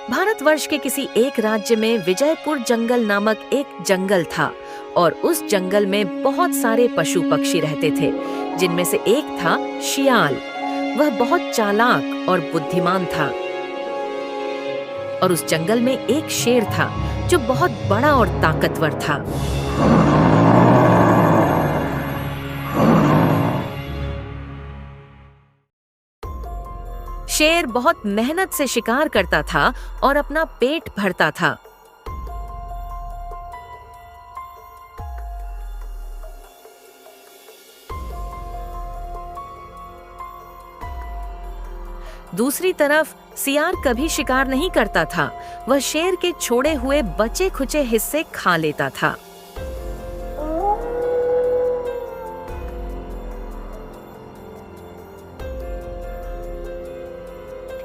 भारतवर्ष के किसी एक राज्य में विजयपुर जंगल नामक एक जंगल था और उस जंगल में बहुत सारे पशु पक्षी रहते थे, जिनमें से एक था शियाल। वह बहुत चालाक और बुद्धिमान था और उस जंगल में एक शेर था जो बहुत बड़ा और ताकतवर था। शेर बहुत मेहनत से शिकार करता था और अपना पेट भरता था। दूसरी तरफ सियार कभी शिकार नहीं करता था। वह शेर के छोड़े हुए बचे खुचे हिस्से खा लेता था।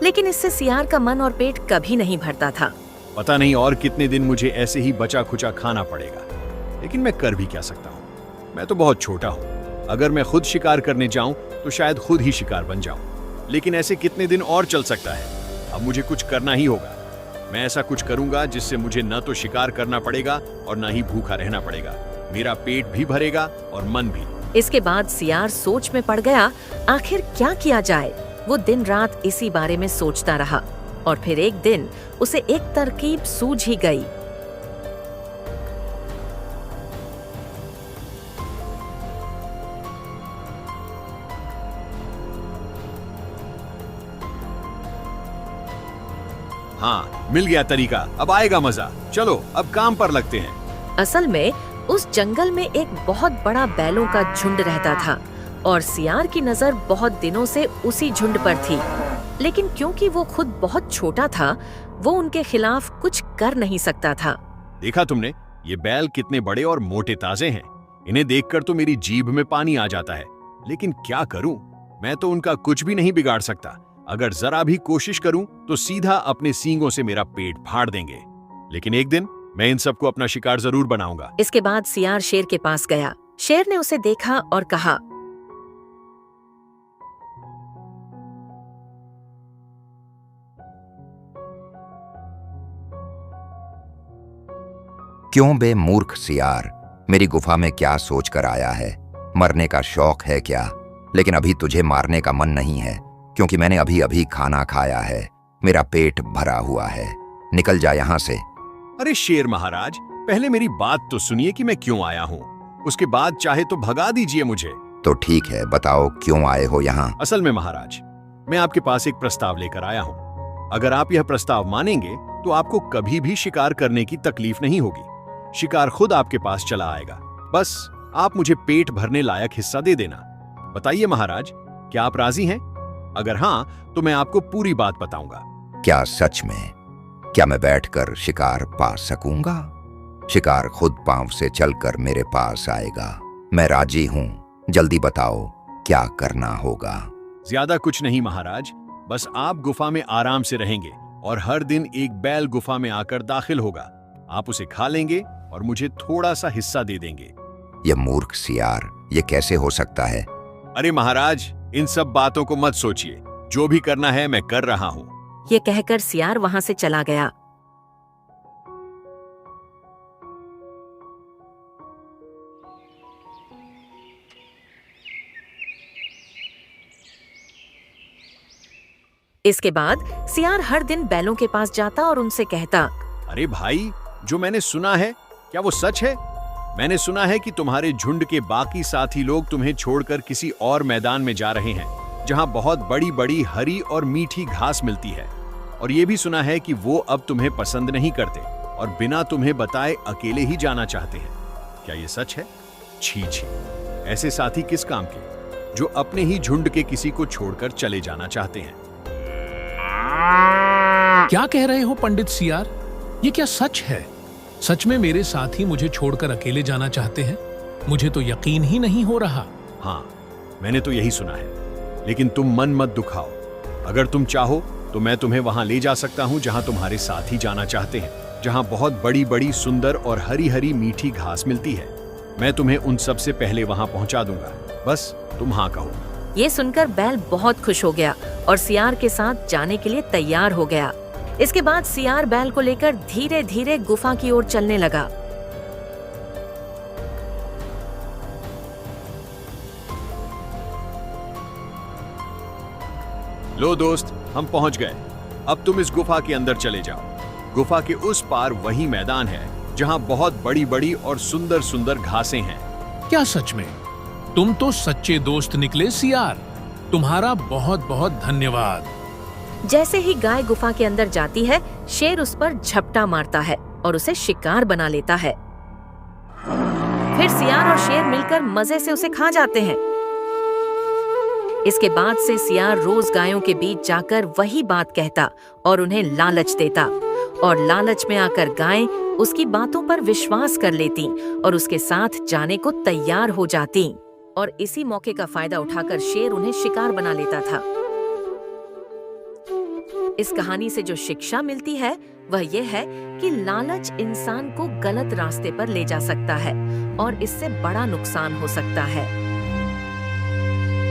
लेकिन इससे सियार का मन और पेट कभी नहीं भरता था। पता नहीं और कितने दिन मुझे ऐसे ही बचा खुचा खाना पड़ेगा, लेकिन मैं कर भी क्या सकता हूँ। मैं तो बहुत छोटा हूँ। अगर मैं खुद शिकार करने जाऊं तो शायद खुद ही शिकार बन जाऊं, लेकिन ऐसे कितने दिन और चल सकता है। अब मुझे कुछ करना ही होगा। मैं ऐसा कुछ करूंगा जिससे मुझे न तो शिकार करना पड़ेगा और न ही भूखा रहना पड़ेगा। मेरा पेट भी भरेगा और मन भी। इसके बाद सियार सोच में पड़ गया, आखिर क्या किया जाए। वो दिन रात इसी बारे में सोचता रहा और फिर एक दिन उसे एक तरकीब सूझ ही गई। हाँ, मिल गया तरीका। अब आएगा मजा। चलो अब काम पर लगते हैं। असल में उस जंगल में एक बहुत बड़ा बैलों का झुंड रहता था और सियार की नजर बहुत दिनों से उसी झुंड पर थी। लेकिन क्योंकि वो खुद बहुत छोटा था, वो उनके खिलाफ कुछ कर नहीं सकता था। देखा तुमने, ये बैल कितने बड़े और मोटे ताजे हैं। इन्हें देखकर तो मेरी जीभ में पानी आ जाता है। लेकिन क्या करूं? मैं तो उनका कुछ भी नहीं बिगाड़ सकता। अगर जरा भी कोशिश करूं तो सीधा अपने सींगों से मेरा पेट फाड़ देंगे। लेकिन एक दिन मैं इन सबको अपना शिकार जरूर बनाऊंगा। इसके बाद सियार शेर के पास गया। शेर ने उसे देखा और कहा, क्यों बे मूर्ख सियार, मेरी गुफा में क्या सोच कर आया है? मरने का शौक है क्या? लेकिन अभी तुझे मारने का मन नहीं है, क्योंकि मैंने अभी अभी खाना खाया है। मेरा पेट भरा हुआ है। निकल जा यहाँ से। अरे शेर महाराज, पहले मेरी बात तो सुनिए कि मैं क्यों आया हूँ। उसके बाद चाहे तो भगा दीजिए मुझे। तो ठीक है, बताओ क्यों आए हो यहाँ? असल में महाराज, मैं आपके पास एक प्रस्ताव लेकर आया हूँ। अगर आप यह प्रस्ताव मानेंगे तो आपको कभी भी शिकार करने की तकलीफ नहीं होगी। शिकार खुद आपके पास चला आएगा। बस आप मुझे पेट भरने लायक हिस्सा दे देना। बताइए महाराज, क्या आप राजी हैं? अगर हाँ, तो मैं आपको पूरी बात बताऊंगा। क्या सच में? क्या मैं बैठकर शिकार पा सकूंगा? शिकार खुद पांव से चलकर मेरे पास आएगा। मैं राजी हूं। जल्दी बताओ क्या करना होगा। ज्यादा कुछ नहीं महाराज, बस आप गुफा में आराम से रहेंगे और हर दिन एक बैल गुफा में आकर दाखिल होगा। आप उसे खा लेंगे और मुझे थोड़ा सा हिस्सा दे देंगे। यह मूर्ख सियार, ये कैसे हो सकता है? अरे महाराज, इन सब बातों को मत सोचिए। जो भी करना है मैं कर रहा हूँ। ये कहकर सियार वहां से चला गया। इसके बाद सियार हर दिन बैलों के पास जाता और उनसे कहता, अरे भाई, जो मैंने सुना है क्या वो सच है? मैंने सुना है कि तुम्हारे झुंड के बाकी साथी लोग तुम्हें छोड़कर किसी और मैदान में जा रहे हैं, जहां बहुत बड़ी बड़ी हरी और मीठी घास मिलती है। और ये भी सुना है कि वो अब तुम्हें पसंद नहीं करते और बिना तुम्हें बताए अकेले ही जाना चाहते हैं। क्या ये सच है? छी छी, ऐसे साथी किस काम के, जो अपने ही झुंड के किसी को छोड़कर चले जाना चाहते हैं। क्या कह रहे हो पंडित सियार? ये क्या सच है? सच में मेरे साथी मुझे छोड़कर अकेले जाना चाहते हैं? मुझे तो यकीन ही नहीं हो रहा। हाँ, मैंने तो यही सुना है, लेकिन तुम मन मत दुखाओ। अगर तुम चाहो तो मैं तुम्हें वहां ले जा सकता हूं जहां तुम्हारे साथी जाना चाहते हैं, जहां बहुत बड़ी बड़ी सुंदर और हरी हरी मीठी घास मिलती है। मैं तुम्हें उन सब से पहले वहां पहुंचा दूंगा, बस तुम हाँ कहो। ये सुनकर बैल बहुत खुश हो गया और सियार के साथ जाने के लिए तैयार हो गया। इसके बाद सियार बैल को लेकर धीरे धीरे गुफा की ओर चलने लगा। लो दोस्त, हम पहुंच गए। अब तुम इस गुफा के अंदर चले जाओ। गुफा के उस पार वही मैदान है जहां बहुत बड़ी बड़ी और सुंदर सुंदर घासें हैं। क्या सच में? तुम तो सच्चे दोस्त निकले सियार। तुम्हारा बहुत बहुत धन्यवाद। जैसे ही गाय गुफा के अंदर जाती है, शेर उस पर झपटा मारता है और उसे शिकार बना लेता है। फिर सियार और शेर मिलकर मजे से उसे खा जाते हैं। इसके बाद से सियार रोज गायों के बीच जाकर वही बात कहता और उन्हें लालच देता, और लालच में आकर गायें उसकी बातों पर विश्वास कर लेती और उसके साथ जाने को तैयार हो जाती। और इसी मौके का फायदा उठाकर शेर उन्हें शिकार बना लेता था। इस कहानी से जो शिक्षा मिलती है वह यह है कि लालच इंसान को गलत रास्ते पर ले जा सकता है और इससे बड़ा नुकसान हो सकता है।